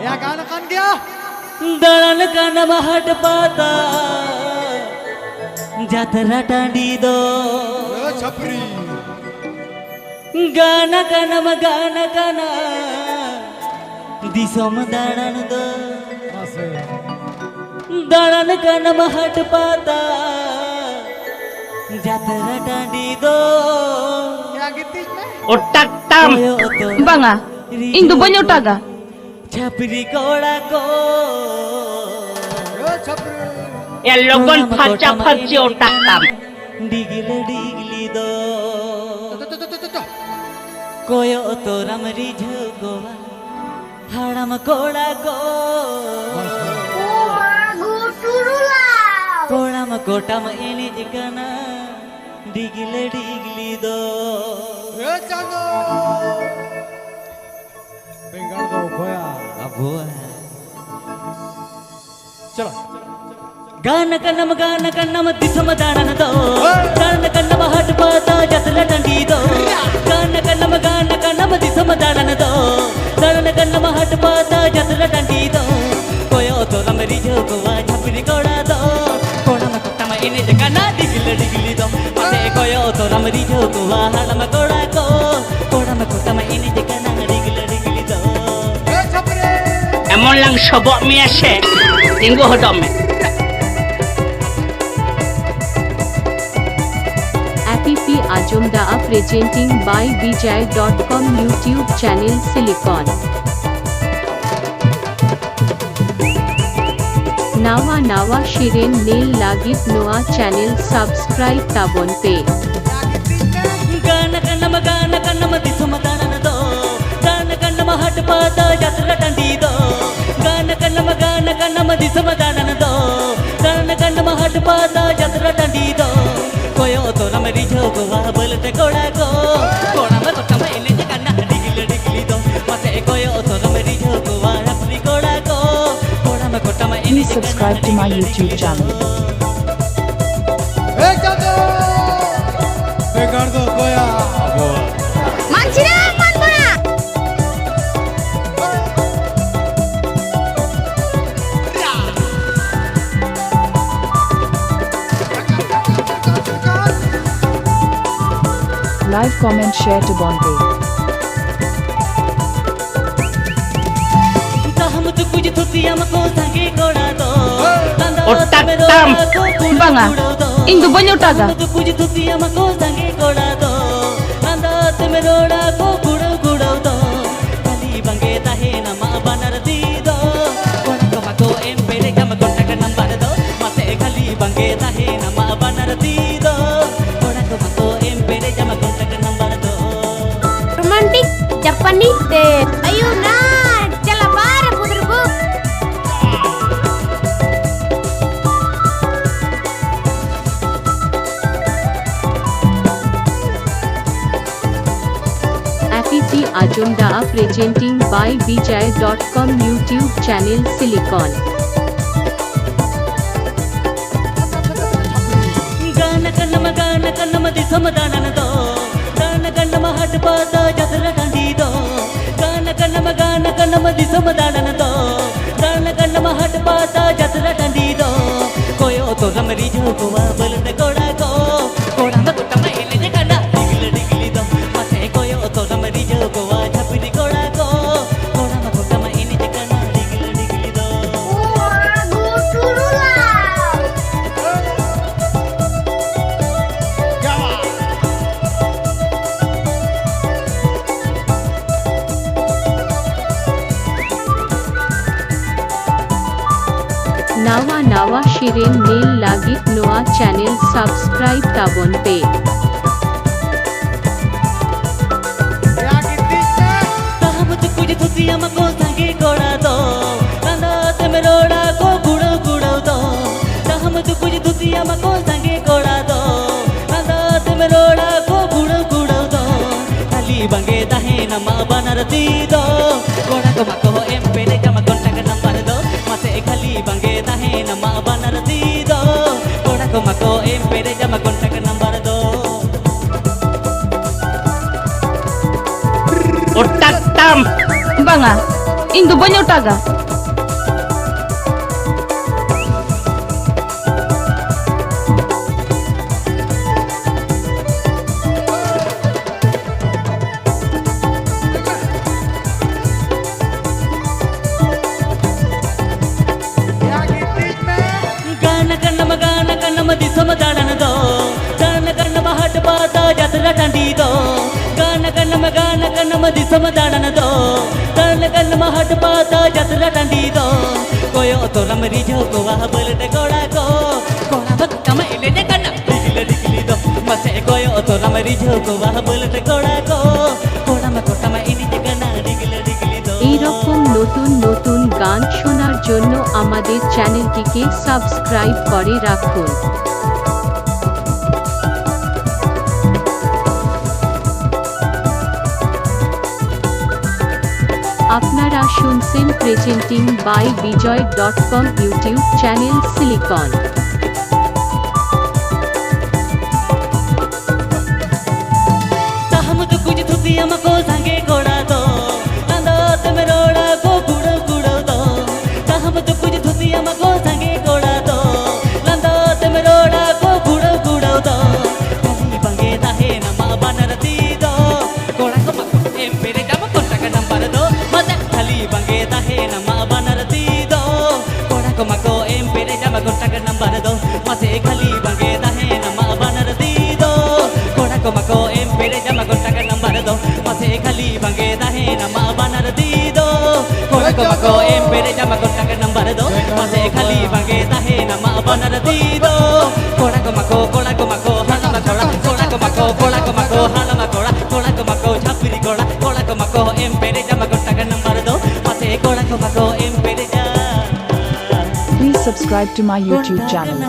Ya kan dia. दळण कान महाट पाता जात्रा टांडी दो छपरी गाना गाना दिसोम दळण दो दळण कान महाट पाता जात्रा टांडी दो Ya gitis me. Otak tam. Banga. Indo banyak otaga. छपरी कोड़ा को छपरी Ya logon faca faci otak tam. डिगली दो कोयो तो रमरी झोगोवा हाड़म कोड़ा को कोड़म कोटम एनी जिकना डिगली दो चांदो Bengardo goya. अबो चलो गान कन्नम दिसम दानन दो गान कन्नम हट पाता जतला टंडी दो गान कन्नम दिसम दानन दो गान कन्नम हट पाता जतला टंडी दो कोयो तो रमरी झोगवा छपरी कोड़ा दो कोड़म कोटम इने जगना डिगली दो मते कोयो तो रमरी झोगवा हाड़म कोड़ा को कोड़म कोटम इने जगना डिगली दो छपरी Emon lang sobok mi ase. Tinggu hodom me. APP Ajumda presenting by Vijay.com YouTube channel Silicon. Nawa Shirin Nail Lagit Noah channel subscribe tabon pe. गाना कन्नम दिसम दानन दो गाना कन्नम हट पाता जतरा टंडी दो गाना कन्नम दिसम दानन दो गाना कन्नम हट पाता जतरा टंडी दो कोयो तो रमरी झोगवा बोलते कोड़ा को कोड़ा में कोटम इने जगना डिगली दो मते कोयो तो रमरी झोगवा अपनी कोड़ा को कोड़ा में कोटम इने Please subscribe to my YouTube channel. Chando Bengardo goya. Live comment share to Bonte. हम तो कुछ थुतिया मको संगे कोड़ा दो Otak tam. Banga. Indo banyak otaga. तो कुछ थुतिया मको संगे कोड़ा दो अंदात में रोड़ा को गुड़ो दो कली बंगे ताहे नमा बनर दी दो कोड़ा को मको एम पेरे जम कोटक नंबर दो मते कली बंगे ताहे नमा बनर दी दो कोड़ा को मको एम पेरे जम कोटक नंबर दो romantic Japanese deh. Ayo nah, cala para puterku. APP Ajumda presenting by Vijay.com YouTube channel Silicon. गाना कन्नम दिसम दानन दो गाना कन्नम हट पाता जतरा टंडी दो गाना कन्नम दिसम दानन दो गाना कन्नम हट पाता जतरा टंडी दो कोयो तो रमरी झोगवा बोलते कोड़ा को कोड़ा में कोटम इने जगना डिगली दो मते कोयो तो रमरी झोगवा छपरी कोड़ा को कोड़ा में कोटम इने जगना डिगली दो Nawa Shirin Nail Lagit Noah channel subscribe tabon pe. Ya gitis me. हम तो कुछ थुतिया मको संगे कोड़ा दो अंदात में रोड़ा को गुड़ो दो हम तो कुछ थुतिया मको संगे कोड़ा दो अंदात में रोड़ा को गुड़ो दो कली बंगे ताहे नमा बनर दी दो कोड़ा को मको एम पेरे जम कोटक नंबर दो मते कली बंगे ताहे नमा बनर दी दो कोड़ा को मको एम पेरे जम कोटक नंबर दो Otak tam. Banga. ᱤᱧ ᱫᱚ ᱵᱟᱹᱧ ᱚᱴᱟᱜᱟ या गिट्टिज में గాన కన్నమ దిశమ దాననదో గాన కన్నమ హట్ పాత జతర దండిదో గాన కన్నమ దిశమ దాననదో గాన కన్నమ హట్ పాత జతర దండిదో కోయో తో రమరి జోగో వహ బలట కోడాకో కోడా బక్కమ ఎలె కన్న డిగిలిదో మసే కోయో తో రమరి జోగో వహ బలట కోడాకో కోడామ కోటమ ইনি কন্না ডিগলিদো এইরকম নতুন নতুন গান শোনার জন্য আমাদের চ্যানেলটিকে সাবস্ক্রাইব করে রাখুন। আপনারা শুনছেন প্রেজেন্টিং বাই বিজয়.com ইউটিউব চ্যানেল সিলিকন। তাহমত কুজ থুসি আমকো সাঙ্গে গোড়া দো নান্দত মেরোড়া কো গুড়ো দো তাহমত কুজ থুসি আমকো সাঙ্গে গোড়া দো নান্দত মেরোড়া কো গুড়ো দো কালি বাঙ্গে দাহে নামা বানরতি দো গোড়া কো মকো এমপেরে জাম কোটাক নাম্বার দো মজা খালি বাঙ্গে দাহে নামা বানরতি দো গোড়া কো মকো এমপেরে জাম কোটাক নাম্বার দো মাসে খালি বাঙ্গে দাহে নামা বানরতি দো গোড়া কো মকো এমপেরে জাম কোটাক নাম্বার দো মাসে খালি বাঙ্গে দাহে নামা বানরতি দো গোড়া কো মকো এমপেরে জাম কোটাক নাম্বার দো মাসে খালি বাঙ্গে দাহে নামা বানরতি দো গোড়া কো মকো হালামা কোড়া ঝাপিরি গোড়া কো মকো এমপেরে জাম কোটাক নাম্বার দো মাসে গোড়া কো মকো এমপেরে জাম Please subscribe to my YouTube channel.